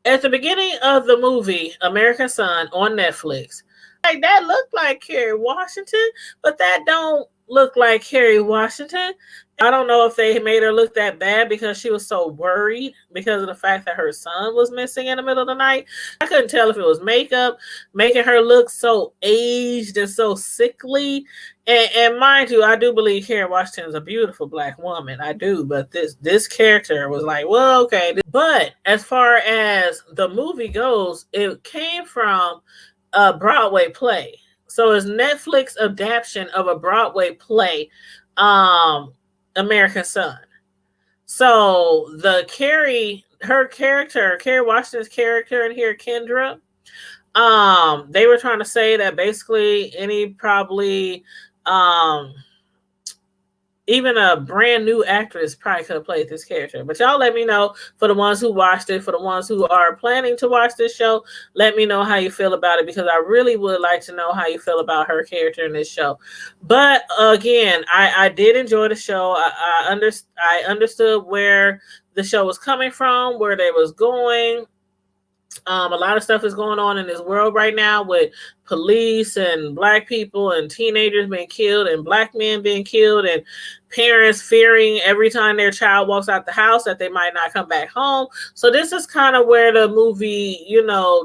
At the beginning of the movie American Son on Netflix, like that looked like Kerry Washington, but that don't look like Kerry Washington. I don't know if they made her look that bad because she was so worried because of the fact that her son was missing in the middle of the night. I couldn't tell if it was makeup making her look so aged and so sickly. And mind you, I do believe Kerry Washington is a beautiful black woman. I do, but this character was like, well, okay. But as far as the movie goes, it came from a Broadway play. So it's Netflix adaptation of a Broadway play, um, American Son. So the her character, Kerry Washington's character in here, Kendra, they were trying to say that basically any probably um even a brand new actress probably could have played this character. But y'all let me know, for the ones who watched it, for the ones who are planning to watch this show, let me know how you feel about it, because I really would like to know how you feel about her character in this show. But again, I did enjoy the show. I understood where the show was coming from, where they was going. A lot of stuff is going on in this world right now with police and black people and teenagers being killed and black men being killed and parents fearing every time their child walks out the house that they might not come back home. So this is kind of where the movie,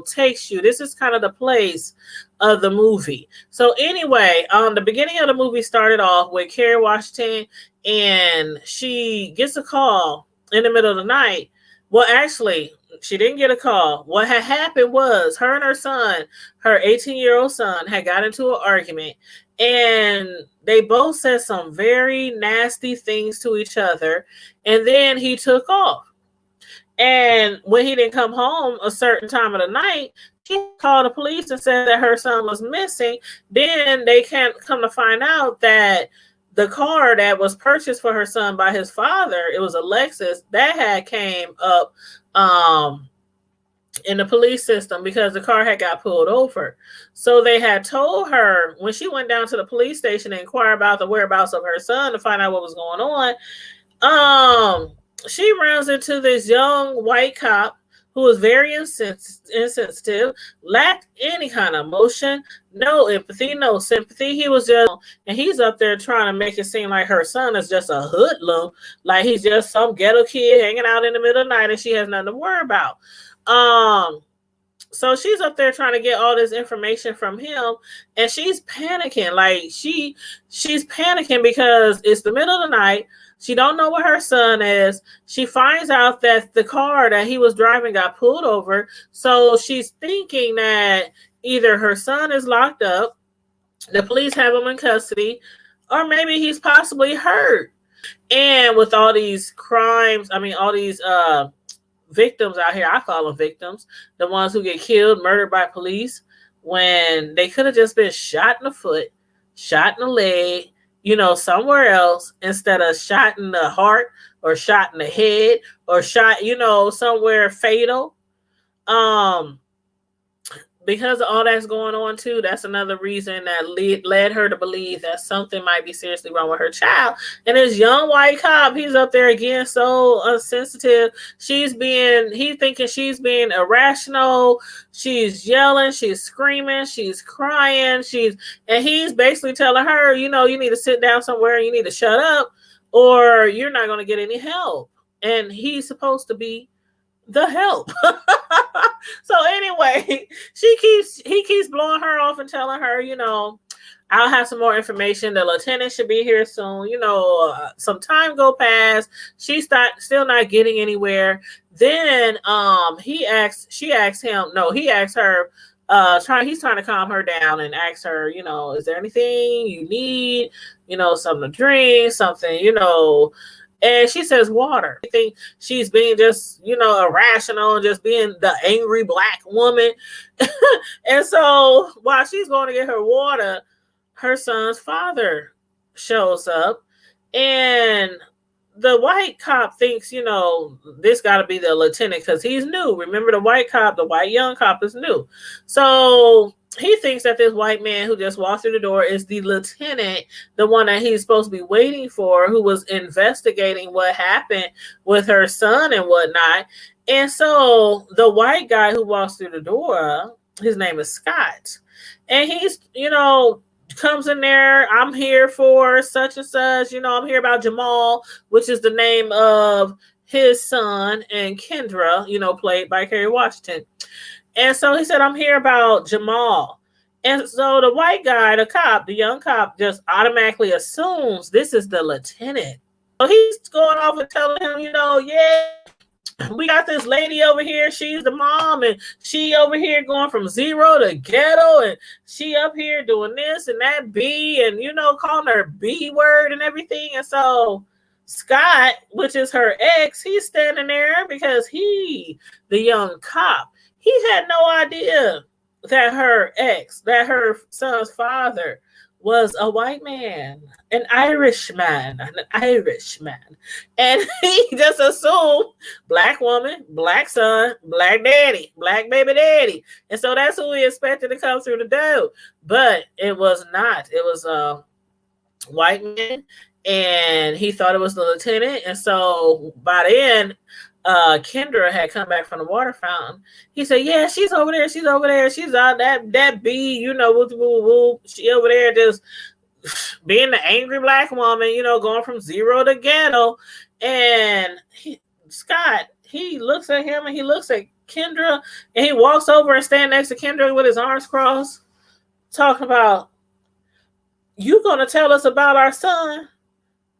takes you. This is kind of the place of the movie. So anyway, the beginning of the movie started off with Kerry Washington, and she gets a call in the middle of the night. Well, actually, she didn't get a call. What had happened was her and her son, her 18-year-old son, had got into an argument, and they both said some very nasty things to each other, and then he took off. And when he didn't come home a certain time of the night, she called the police and said that her son was missing. Then they can't come to find out that the car that was purchased for her son by his father, it was a Lexus, that had came up in the police system because the car had got pulled over. So they had told her, when she went down to the police station to inquire about the whereabouts of her son to find out what was going on, she runs into this young white cop who was very insensitive, lacked any kind of emotion, no empathy, no sympathy. He was just, and he's up there trying to make it seem like her son is just a hoodlum, like he's just some ghetto kid hanging out in the middle of the night and she has nothing to worry about. Um, so she's up there trying to get all this information from him, and she's panicking. Like she's panicking because it's the middle of the night. She don't know where her son is. She finds out that the car that he was driving got pulled over. So she's thinking that either her son is locked up, the police have him in custody, or maybe he's possibly hurt. And with all these crimes, I mean, all these victims out here, I call them victims, the ones who get killed, murdered by police, when they could have just been shot in the foot, shot in the leg, somewhere else, instead of shot in the heart or shot in the head or shot, somewhere fatal. Um, because of all that's going on too, that's another reason that led her to believe that something might be seriously wrong with her child. And this young white cop, he's up there again, so unsensitive. He's thinking she's being irrational. She's yelling, she's screaming, she's crying, and he's basically telling her, you need to sit down somewhere, you need to shut up, or you're not going to get any help. And he's supposed to be the help. So anyway, he keeps blowing her off and telling her, I'll have some more information. The lieutenant should be here soon. Some time go past. She's still not getting anywhere. Then she asks her, he's trying to calm her down and asks her, is there anything you need? Something to drink, something, and she says water. I think she's being just, irrational and just being the angry black woman. And so while she's going to get her water, her son's father shows up, and the white cop thinks, this got to be the lieutenant because he's new. Remember, the white young cop is new. So he thinks that this white man who just walked through the door is the lieutenant, the one that he's supposed to be waiting for, who was investigating what happened with her son and whatnot. And so the white guy who walks through the door, his name is Scott. And he's, comes in there. I'm here for such and such. I'm here about Jamal, which is the name of his son, and Kendra, played by Kerry Washington. And so he said, I'm here about Jamal. And so the white guy, the young cop, just automatically assumes this is the lieutenant. So he's going off and telling him, yeah, we got this lady over here. She's the mom, and she over here going from zero to ghetto, and she up here doing this and that B, and calling her B word and everything. And so Scott, which is her ex, he's standing there because the young cop, he had no idea that her son's father was a white man, an Irishman. And he just assumed black woman, black son, black daddy, black baby daddy. And so that's who he expected to come through the door. But it was not. It was a white man, and he thought it was the lieutenant. And so by then, Kendra had come back from the water fountain. He said, yeah, she's over there. She's out that bee, whoop, whoop, whoop. She over there just being the angry black woman, going from zero to ghetto. And Scott, he looks at him and he looks at Kendra, and he walks over and stands next to Kendra with his arms crossed, talking about, you gonna tell us about our son?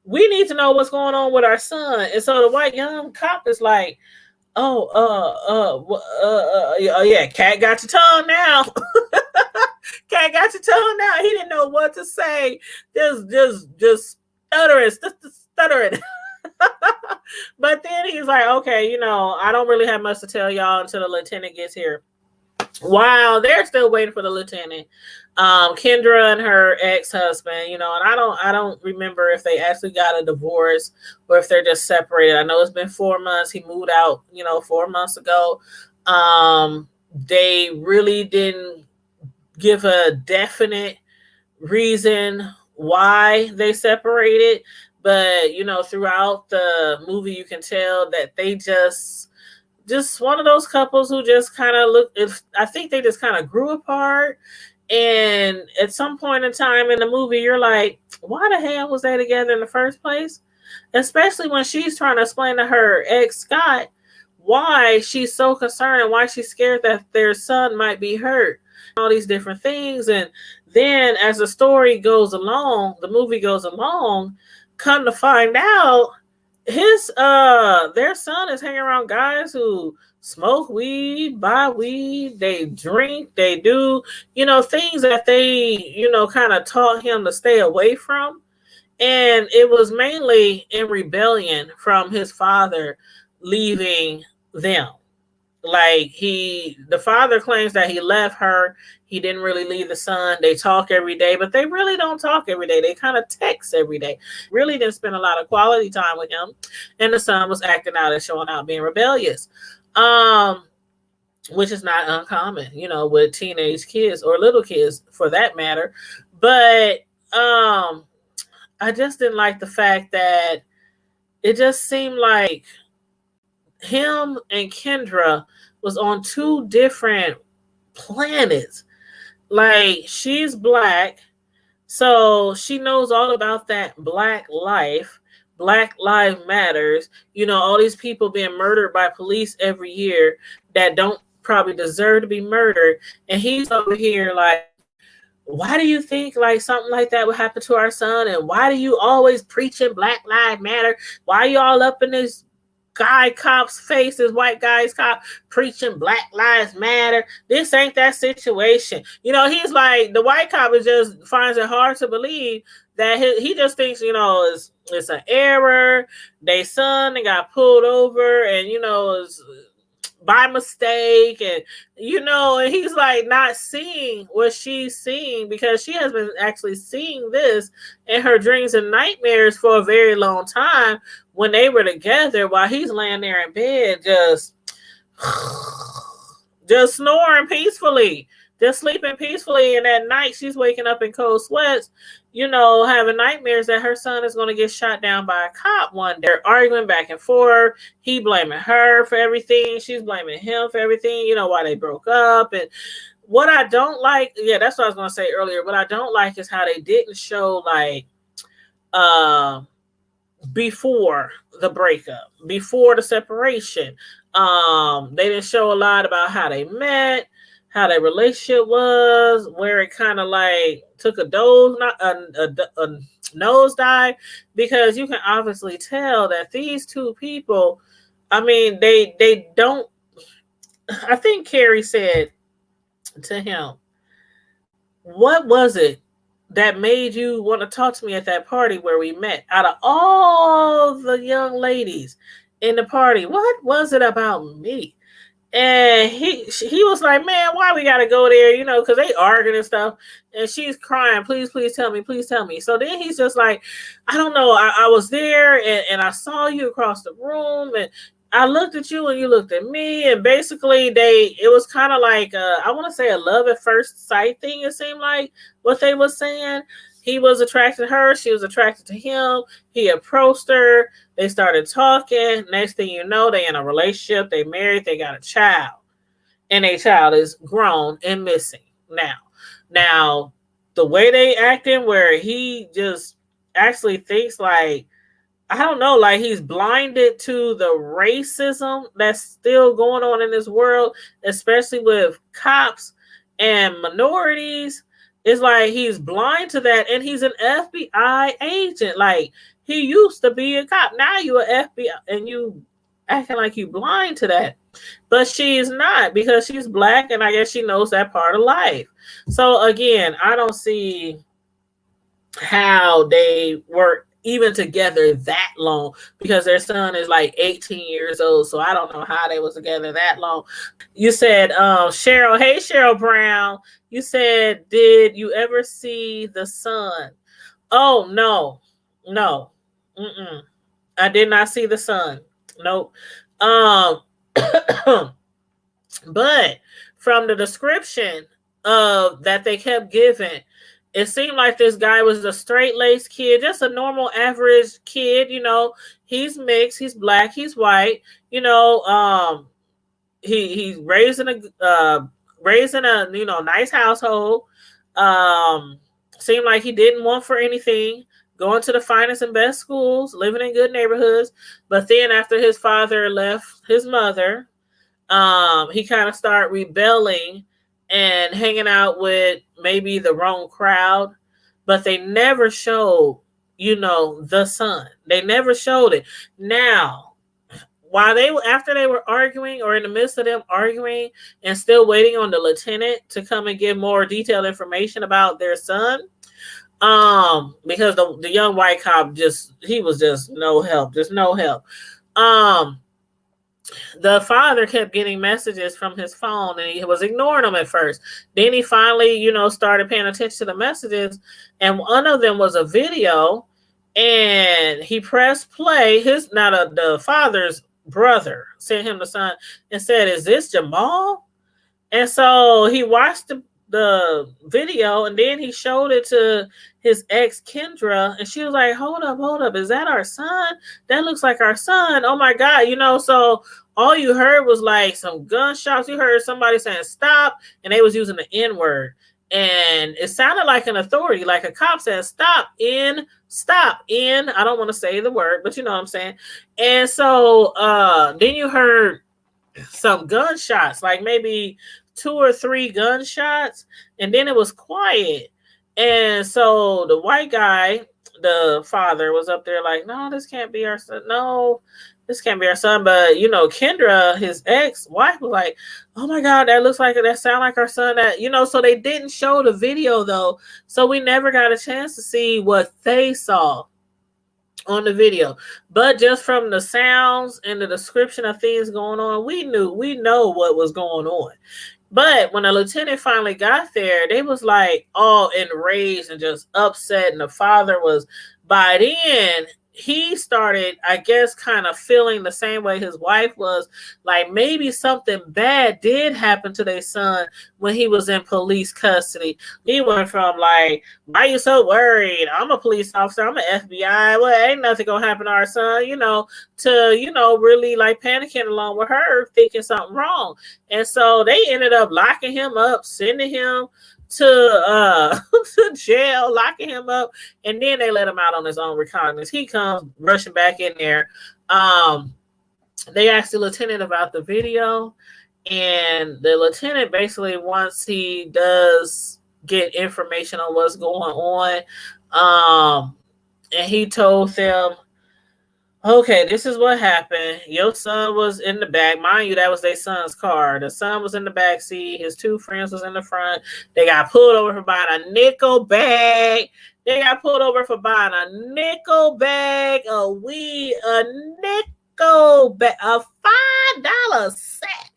We need to know what's going on with our son. And so the white young cop is like, yeah, cat got your tongue now. Cat got your tongue now. He didn't know what to say. Just stuttering. But then he's like, okay, I don't really have much to tell y'all until the lieutenant gets here. While they're still waiting for the lieutenant, Kendra and her ex-husband, and I don't remember if they actually got a divorce or if they're just separated. I know it's been 4 months. He moved out, 4 months ago. They really didn't give a definite reason why they separated, but throughout the movie, you can tell that they just one of those couples who just kind of I think they just kind of grew apart. And at some point in time in the movie, you're like, why the hell was they together in the first place? Especially when she's trying to explain to her ex Scott why she's so concerned and why she's scared that their son might be hurt. All these different things. And then as the story goes along, the movie goes along, come to find out, their son is hanging around guys who smoke weed, buy weed, they drink, they do, things that they, kind of taught him to stay away from. And it was mainly in rebellion from his father leaving them. Like the father claims that he left her. He didn't really leave the son. They talk every day, but they really don't talk every day. They kind of text every day. Really didn't spend a lot of quality time with him. And the son was acting out and showing out being rebellious, which is not uncommon, with teenage kids or little kids for that matter. But I just didn't like the fact that it just seemed like him and Kendra was on two different planets. Like, she's black, so she knows all about that black life. Black Lives Matters. All these people being murdered by police every year that don't probably deserve to be murdered. And he's over here like, why do you think like something like that would happen to our son? And why do you always preaching Black Lives Matter? Why are you all up in this guy cop's face, this white guy's cop preaching Black Lives Matter? This ain't that situation. He's like, the white cop just finds it hard to believe that he just thinks, it's an error. They son, they got pulled over and, it's by mistake. And, and he's like not seeing what she's seeing because she has been actually seeing this in her dreams and nightmares for a very long time when they were together while he's laying there in bed, just snoring peacefully. just sleeping peacefully, and at night she's waking up in cold sweats, having nightmares that her son is going to get shot down by a cop one day. They're arguing back and forth. He blaming her for everything. She's blaming him for everything, why they broke up. And what I don't like, that's what I was going to say earlier. What I don't like is how they didn't show before the breakup, before the separation. They didn't show a lot about how they met, how their relationship was, where it kind of took a nosedive, because you can obviously tell that these two people, they don't. I think Carrie said to him, "What was it that made you want to talk to me at that party where we met? Out of all the young ladies in the party, what was it about me?" And he was like, "Man, why we gotta go there?" Because they arguing and stuff. And she's crying, "Please, please tell me, please tell me." So then he's just like, "I don't know. I was there and I saw you across the room, and I looked at you and you looked at me." And basically it was kind of like, I want to say a love at first sight thing. It seemed like what they were saying. He was attracted to her. She was attracted to him. He approached her. They started talking. Next thing you know, they in a relationship. They married. They got a child. And a child is grown and missing now. Now, the way they acting, where he just actually thinks I don't know, he's blinded to the racism that's still going on in this world, especially with cops and minorities. It's like he's blind to that, and he's an FBI agent. He used to be a cop. Now you're an FBI, and you acting like you blind to that. But she's not, because she's Black, and I guess she knows that part of life. So again, I don't see how they were even together that long, because their son is 18 years old. So I don't know how they was together that long. You said, Cheryl, hey, Cheryl Brown, you said, did you ever see the son? Oh, no. I did not see the son. Nope. But from the description of that they kept giving, it seemed like this guy was a straight-laced kid, just a normal average kid. He's mixed, he's Black, he's white. He's raised in a nice household. Seemed like he didn't want for anything, going to the finest and best schools, living in good neighborhoods. But then after his father left his mother, he kind of started rebelling and hanging out with maybe the wrong crowd. But they never showed, the son. They never showed it. Now, after they were arguing, or in the midst of them arguing and still waiting on the lieutenant to come and give more detailed information about their son, because the young white cop he was just no help. The father kept getting messages from his phone, and he was ignoring them at first. Then he finally, started paying attention to the messages, and one of them was a video, and he pressed play. The father's brother sent him the son and said, "Is this Jamal?" And so he watched the video, and then he showed it to his ex Kendra, and she was like, hold up, is that our son? That looks like our son. Oh my God. So all you heard was some gunshots. You heard somebody saying stop, and they was using the N-word, and it sounded like an authority, like a cop said, stop in. I don't want to say the word, but you know what I'm saying. And so then you heard some gunshots, maybe 2 or 3 gunshots, and then it was quiet. And so the white guy, the father, was up there no, this can't be our son. No, this can't be our son. But Kendra, his ex-wife, was like, oh my God, that sound like our son. So they didn't show the video though. So we never got a chance to see what they saw on the video. But just from the sounds and the description of things going on, we know what was going on. But when the lieutenant finally got there, they was all enraged and just upset. And the father was, by then, he started, I guess, kind of feeling the same way his wife was, like maybe something bad did happen to their son when he was in police custody. He went from like, why you so worried? I'm a police officer, I'm an FBI, well, ain't nothing gonna happen to our son, to, really like panicking along with her, thinking something wrong. And so they ended up locking him up, sending him to to jail, locking him up, and then they let him out on his own recognizance. He comes rushing back in there. They asked the lieutenant about the video, and the lieutenant basically, once he does get information on what's going on, and he told them, okay, this is what happened. Your son was in the back. Mind you, that was their son's car. The son was in the back seat. His two friends was in the front. They got pulled over for buying a nickel bag. They got pulled over for buying a nickel bag of weed, a nickel bag, a $5 sack.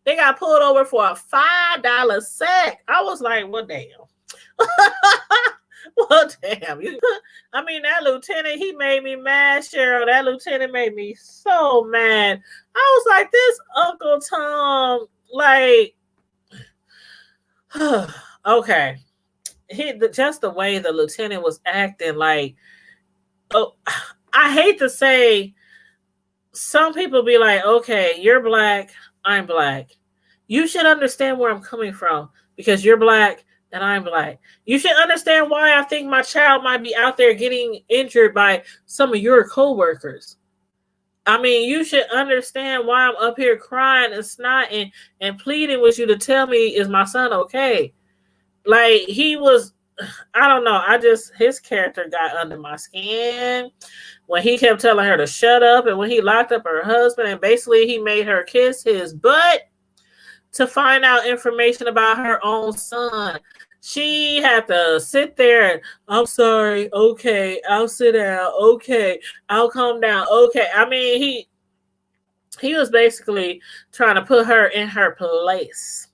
They got pulled over for a $5 sack. I was like, well, damn. Well, damn. I mean, that lieutenant, he made me mad, Cheryl. That lieutenant made me so mad. I was like, this Uncle Tom, like, okay. Just the way the lieutenant was acting, like, oh, I hate to say, some people be like, okay, you're black, I'm black. You should understand where I'm coming from because you're black and I'm black. You should understand why I think my child might be out there getting injured by some of your coworkers. I mean, you should understand why I'm up here crying and snotting and pleading with you to tell me, is my son okay? Like, he was, I don't know. His character got under my skin when he kept telling her to shut up, and when he locked up her husband and basically he made her kiss his butt to find out information about her own son. She had to sit there and, I'm sorry, okay, I'll sit down, okay, I'll calm down, okay. I mean, he was basically trying to put her in her place.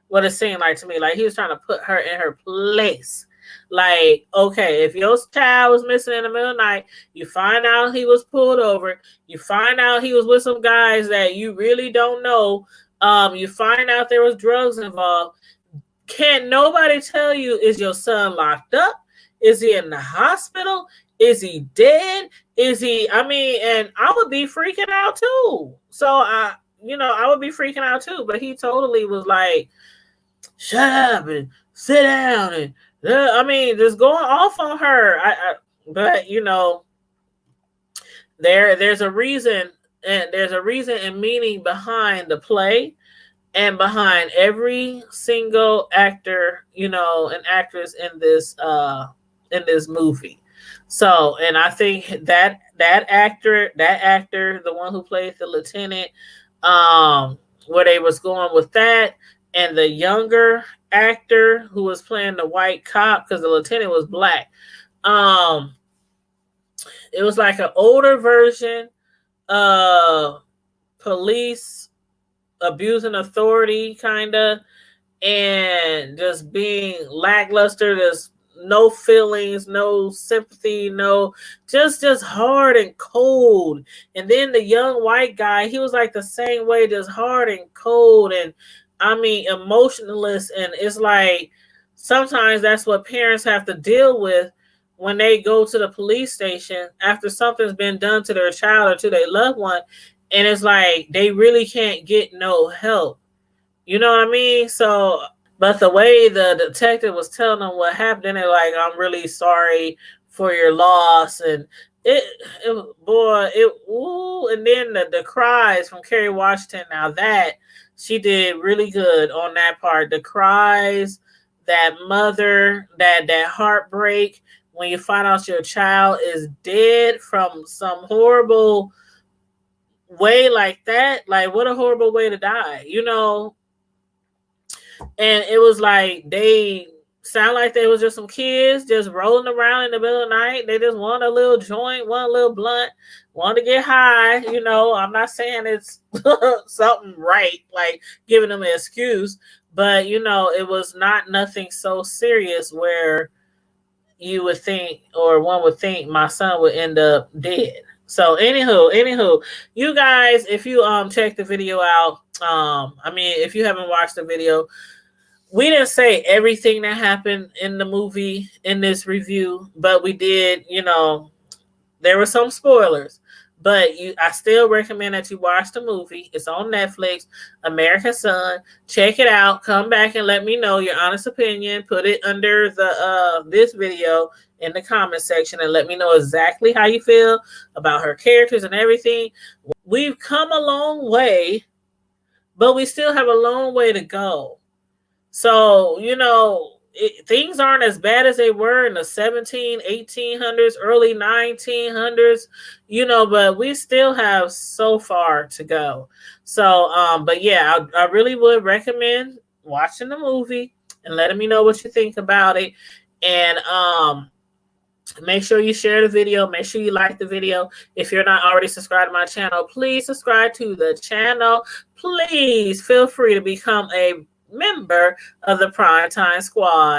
What it seemed like to me, like he was trying to put her in her place. Like, okay, if your child was missing in the middle of the night, you find out he was pulled over, you find out he was with some guys that you really don't know, you find out there was drugs involved. Can't nobody tell you, is your son locked up? Is he in the hospital? Is he dead? I mean, and I would be freaking out too. So I would be freaking out too. But he totally was like, shut up and sit down. And I mean, just going off on her. But there's a reason, and there's a reason and meaning behind the play and behind every single actor, and actress in this movie. So, and I think that actor, the one who played the lieutenant, where they was going with that, and the younger actor who was playing the white cop, because the lieutenant was black. It was like an older version of police abusing authority, kind of, and just being lackluster. There's no feelings, no sympathy, no, just hard and cold. And then the young white guy, he was like the same way, just hard and cold, and I mean emotionless. And it's like sometimes that's what parents have to deal with when they go to the police station after something's been done to their child or to their loved one. And it's like they really can't get no help. You know what I mean? So, but the way the detective was telling them what happened, and they're like, I'm really sorry for your loss. And and then the cries from Kerry Washington. Now that she did really good on that part. The cries, that mother, that heartbreak when you find out your child is dead from some horrible way like that. Like, what a horrible way to die, And it was like they sound like they was just some kids just rolling around in the middle of the night. They just want a little joint, want a little blunt, want to get high. I'm not saying it's something right, like giving them an excuse, but it was not nothing so serious where you would think, or one would think, my son would end up dead. So anywho, you guys, if you check the video out, I mean, if you haven't watched the video, we didn't say everything that happened in the movie in this review, but we did, there were some spoilers. But I still recommend that you watch the movie. It's on Netflix, American Son. Check it out. Come back and let me know your honest opinion. Put it under the this video in the comment section and let me know exactly how you feel about her characters and everything. We've come a long way, but we still have a long way to go. So, things aren't as bad as they were in the 1800s, early 1900s, but we still have so far to go. So, but yeah, I really would recommend watching the movie and letting me know what you think about it. And, make sure you share the video. Make sure you like the video. If you're not already subscribed to my channel, please subscribe to the channel. Please feel free to become a member of the Primetime Squad.